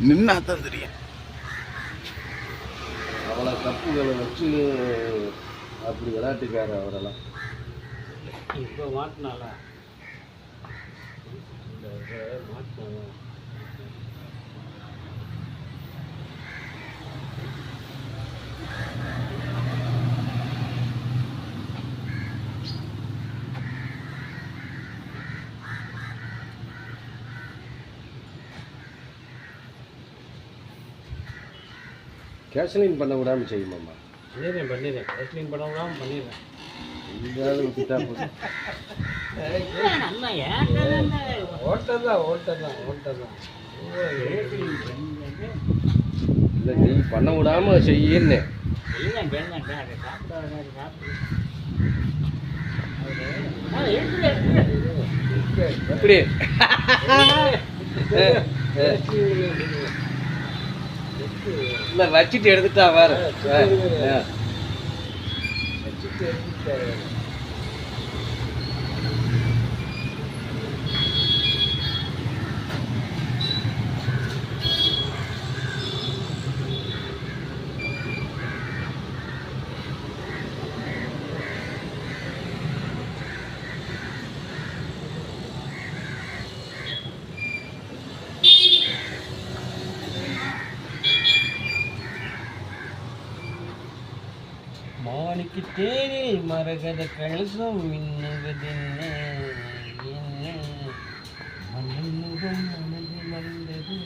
நின்னா தான் தெரியும். அவ்வளோ கப்புகளை வச்சு அப்படி விளையாட்டுக்காரு அவரெல்லாம். இப்போ மாட்டினால மாட்டினால கேஷ்லின் பண்ண விடாமல் செய்யுமாம்மா. பண்ணிடுறேன் கேஷ்லின் பண்ண விடாமல் பண்ணிடுறேன். எங்கேயாவது விட்டுட்டா போதும். ஓட்டதான் இல்லை நீ பண்ண விடாமல் செய்யன்னு. எப்படி இல்லை வச்சுட்டு எடுத்துட்டா வேறு வச்சுட்டு எடுத்துட்டா. மாணிக்கு தேனே மரகத கலசம் மின்னுவதென்ன மன்னன் முகம் மனது மறந்தது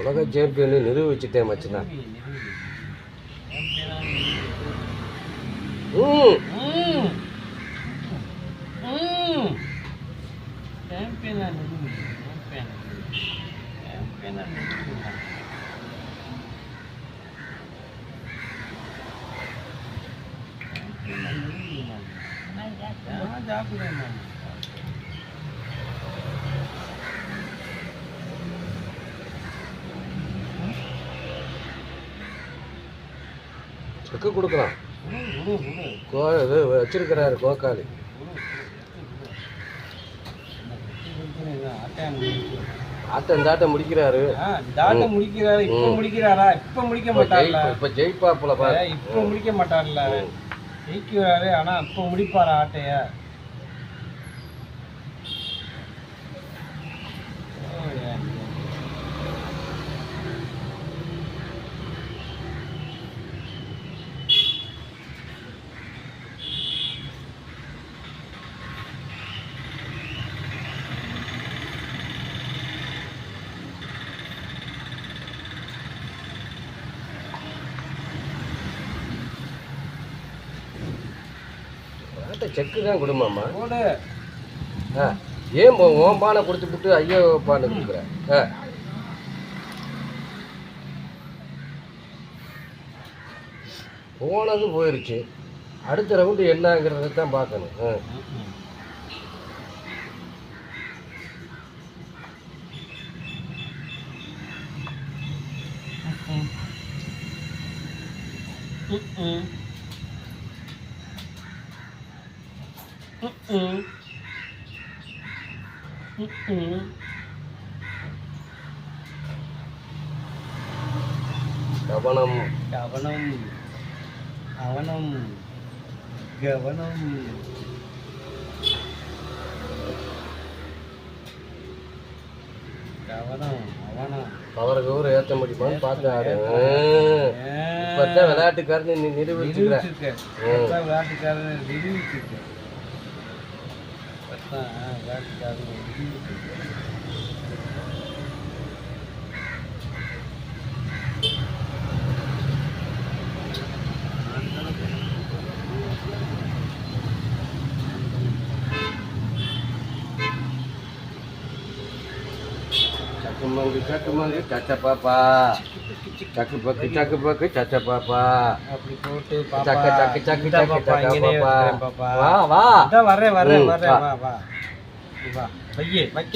உலக சாம்பியன் நிரூபிச்சுட்டேன் மச்சனா. செக்கு கொடுக்கலாம். இது வச்சிருக்கிறாரு கோக்காளி. ஆட்டம் தாட்டம் முடிக்கிறாரு. இப்ப முடிக்கிறாரா? இப்ப முடிக்க மாட்டார்ல. இப்ப ஜெயிப்பாப்புல பாரு. இப்ப முடிக்க மாட்டார்ல. ஜெயிக்கிறாரு ஆனா இப்ப முடிப்பாரா ஆட்டைய? செக்கு தான் கொடுமாம்மா. ஏன் ஓம் பானை கொடுத்து விட்டு ஐயோ பானை கொடுக்குற? போனது போயிருச்சு. அடுத்த ரவுண்டு என்னங்கிறத தான் பார்க்கணும். கவனம் கவனம் அவனம் கவனம். கவனம் அவனம் அவருக்கு ஒரு ஏற்ற முடியுமான்னு பார்த்து ஆடு. இப்பதான் விளையாட்டுக்காரன்னு நீ நிரூபிச்சுக்கிற. விளையாட்டுக்காரன் நிரூபிச்சிருக்க. விளையாட்டுக்காரன் நிரூபிச்சிருக்க. சக்குமங்கு சச்ச பாப்பா சக்கு பக்கு சச்ச பாப்பா அப்படி போட்டு சக்கு சக்கு சக்கு இந்தா சக்கு பாப்பா, சக்கு இங்கனே பாப்பா வைக்கிறேன் பாப்பா. வா வா இந்தா வர்றேன் வர்றேன் ம், வர்றேன் வா. வா வா வா வையே வைக்க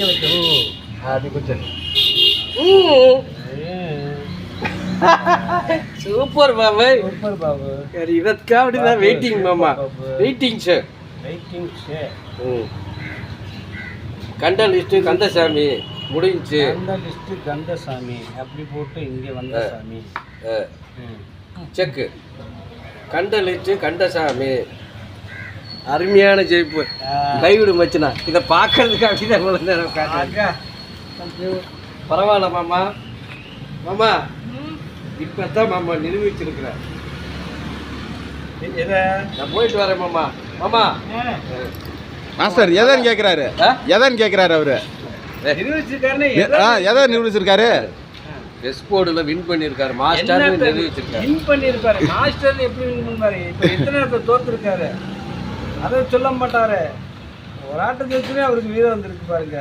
அது குச்சல் சூப்பர் மாமா சூப்பர் பாபு இதற்காக அப்படிதான் வெயிட்டிங் மாமா வெயிட்டிங் சார் வெயிட்டிங் ஷே கண்ட லிஸ்ட்டு கந்தசாமி முடிஞ்சுச்சு அந்த லிஸ்ட் கந்தசாமி அப்படி போட்டு இங்கே வந்த சாமி செக்கு கண்ட லிஸ்ட்டு கண்டசாமி அருமையான ஜெயிப்பு கைவிடு மச்சுனா இதை பார்க்கறதுக்கு அப்படிதான் இவ்வளவு நேரம் காட்டுறேன். பரவாயில்ல மாமா மாமா இப்பதான் மாமா நிரூபிச்சிருக்கிறேன். நான் போயிட்டு வரேன் மாமா மாமா மாஸ்டர் எதன்னு கேட்குறாரு எதன்னு கேட்குறாரு அவரு எதை நிரூபிச்சிருக்காரு எஸ் போர்டுல வின் பண்ணியிருக்காரு மாஸ்டர் நிரூபிச்சிருக்காரு. வின் பண்ணியிருப்பாரு மாஸ்டர் எப்படி வின் பண்ணுவாரு இப்போ எத்தனை இடத்துல தோத்துருக்காரு அதை சொல்ல மாட்டாரு ஒரு ஆட்டத்தை வச்சுமே அவருக்கு வீரம் வந்திருக்கு பாருங்க